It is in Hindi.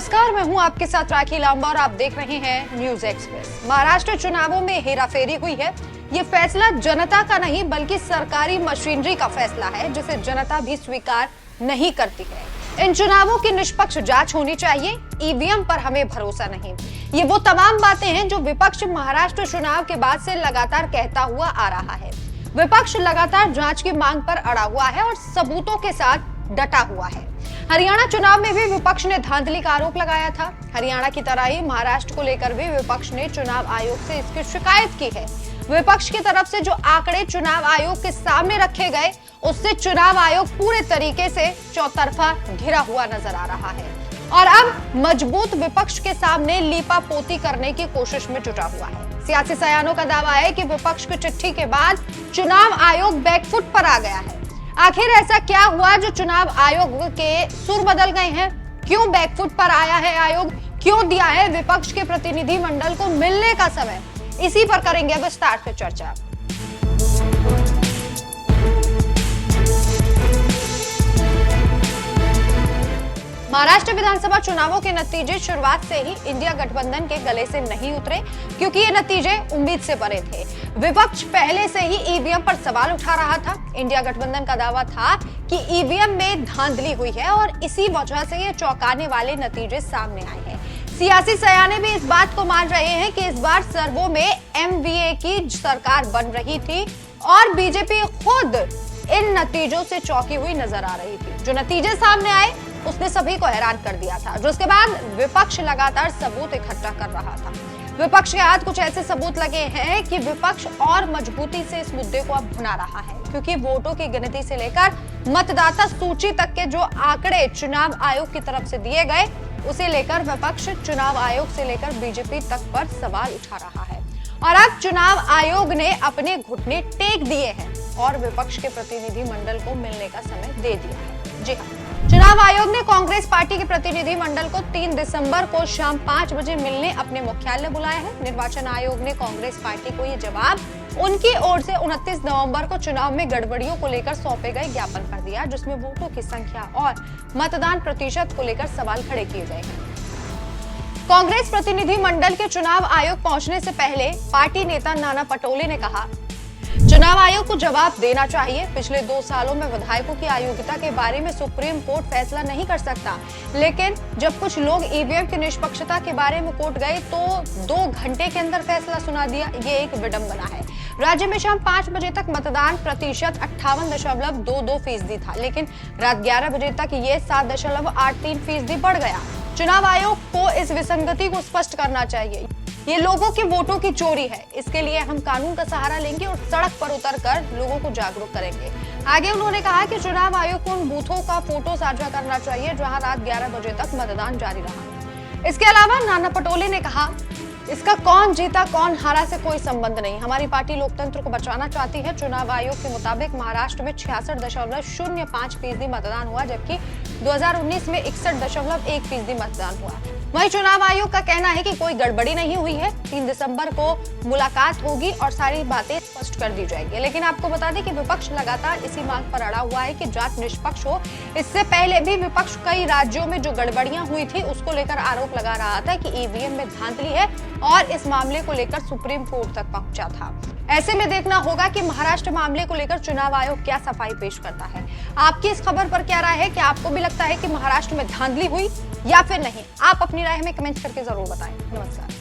नमस्कार, मैं हूं आपके साथ राखी लांबा और आप देख रहे हैं न्यूज एक्सप्रेस। महाराष्ट्र चुनावों में हेराफेरी हुई है। ये फैसला जनता का नहीं बल्कि सरकारी मशीनरी का फैसला है, जिसे जनता भी स्वीकार नहीं करती है। इन चुनावों की निष्पक्ष जांच होनी चाहिए, ईवीएम पर हमें भरोसा नहीं। ये वो तमाम बातें हैं जो विपक्ष महाराष्ट्र चुनाव के बाद से लगातार कहता हुआ आ रहा है। विपक्ष लगातार जांच की मांग पर अड़ा हुआ है और सबूतों के साथ डटा हुआ है। हरियाणा चुनाव में भी विपक्ष ने धांधली का आरोप लगाया था। हरियाणा की तरह ही महाराष्ट्र को लेकर भी विपक्ष ने चुनाव आयोग से इसकी शिकायत की है। विपक्ष की तरफ से जो आंकड़े चुनाव आयोग के सामने रखे गए, उससे चुनाव आयोग पूरे तरीके से चौतरफा घिरा हुआ नजर आ रहा है और अब मजबूत विपक्ष के सामने लीपापोती करने की कोशिश में जुटा हुआ है। सियासी सयानों का दावा है कि विपक्ष की चिट्ठी के बाद चुनाव आयोग बैकफुट पर आ गया है। आखिर ऐसा क्या हुआ जो चुनाव आयोग के सुर बदल गए हैं? क्यों बैकफुट पर आया है आयोग? क्यों दिया है विपक्ष के प्रतिनिधि मंडल को मिलने का समय? इसी पर करेंगे विस्तार से चर्चा। महाराष्ट्र विधानसभा चुनावों के नतीजे शुरुआत से ही इंडिया गठबंधन के गले से नहीं उतरे, क्योंकि ये नतीजे उम्मीद से परे थे। विपक्ष पहले से ही ईवीएम पर सवाल उठा रहा था। इंडिया गठबंधन का दावा था कि ईवीएम में धांधली हुई है और इसी वजह से ये चौंकाने वाले नतीजे सामने आए हैं। सियासी सयाने भी इस बात को मान रहे हैं कि इस बार सर्वों में एमवीए की सरकार बन रही थी और बीजेपी खुद इन नतीजों से चौंकी हुई नजर आ रही थी। जो नतीजे सामने आए उसने सभी को हैरान कर दिया था, जो उसके बाद विपक्ष लगातार सबूत इकट्ठा कर रहा था। विपक्ष के हाथ कुछ ऐसे सबूत लगे हैं कि विपक्ष और मजबूती से इस मुद्दे को अब भुना रहा है, क्योंकि वोटों की गिनती से लेकर मतदाता सूची तक के जो आंकड़े चुनाव आयोग की तरफ से दिए गए, उसे लेकर विपक्ष चुनाव आयोग से लेकर बीजेपी तक पर सवाल उठा रहा है। और अब चुनाव आयोग ने अपने घुटने टेक दिए हैं और विपक्ष के प्रतिनिधि मंडल को मिलने का समय दे दिया है। जी हाँ, चुनाव आयोग ने कांग्रेस पार्टी के प्रतिनिधि मंडल को 3 दिसंबर को शाम 5 बजे मिलने अपने मुख्यालय बुलाया है। निर्वाचन आयोग ने कांग्रेस पार्टी को ये जवाब उनकी ओर से 29 नवंबर को चुनाव में गड़बड़ियों को लेकर सौंपे गए ज्ञापन पर दिया, जिसमें वोटों की संख्या और मतदान प्रतिशत को लेकर सवाल खड़े किए गए हैं। कांग्रेस प्रतिनिधि मंडल के चुनाव आयोग पहुंचने से पहले पार्टी नेता नाना पटोले ने कहा, चुनाव आयोग को जवाब देना चाहिए। पिछले 2 सालों में विधायकों की अयोग्यता के बारे में सुप्रीम कोर्ट फैसला नहीं कर सकता, लेकिन जब कुछ लोग ईवीएम की निष्पक्षता के बारे में कोर्ट गए तो 2 घंटे के अंदर फैसला सुना दिया। ये एक विडंबना है। राज्य में शाम 5 बजे तक मतदान प्रतिशत 58.22% था, लेकिन रात 11 बजे तक ये 7.83% बढ़ गया। चुनाव आयोग को इस विसंगति को स्पष्ट करना चाहिए। ये लोगों के वोटों की चोरी है। इसके लिए हम कानून का सहारा लेंगे और सड़क पर उतरकर लोगों को जागरूक करेंगे। आगे उन्होंने कहा कि चुनाव आयोग को उन बूथों का फोटो साझा करना चाहिए जहां रात 11 बजे तक मतदान जारी रहा। इसके अलावा नाना पटोले ने कहा, इसका कौन जीता कौन हारा से कोई संबंध नहीं। हमारी पार्टी लोकतंत्र को बचाना चाहती है। चुनाव आयोग के मुताबिक महाराष्ट्र में 66.05% मतदान हुआ, जबकि 2019 में 61.1% मतदान हुआ। वहीं चुनाव आयोग का कहना है कि कोई गड़बड़ी नहीं हुई है। 3 दिसंबर को मुलाकात होगी और सारी बातें स्पष्ट कर दी जाएगी। लेकिन आपको बता दें कि विपक्ष लगातार इसी मांग पर अड़ा हुआ है कि जांच निष्पक्ष हो। इससे पहले भी विपक्ष कई राज्यों में जो गड़बड़ियां हुई थी उसको लेकर आरोप लगा रहा था कि ईवीएम में धांधली है और इस मामले को लेकर सुप्रीम कोर्ट तक पहुंचा था। ऐसे में देखना होगा कि महाराष्ट्र मामले को लेकर चुनाव आयोग क्या सफाई पेश करता है। आपकी इस खबर पर क्या राय है? कि आपको भी लगता है कि महाराष्ट्र में धांधली हुई या फिर नहीं? आप अपनी राय हमें कमेंट करके जरूर बताएं। नमस्कार।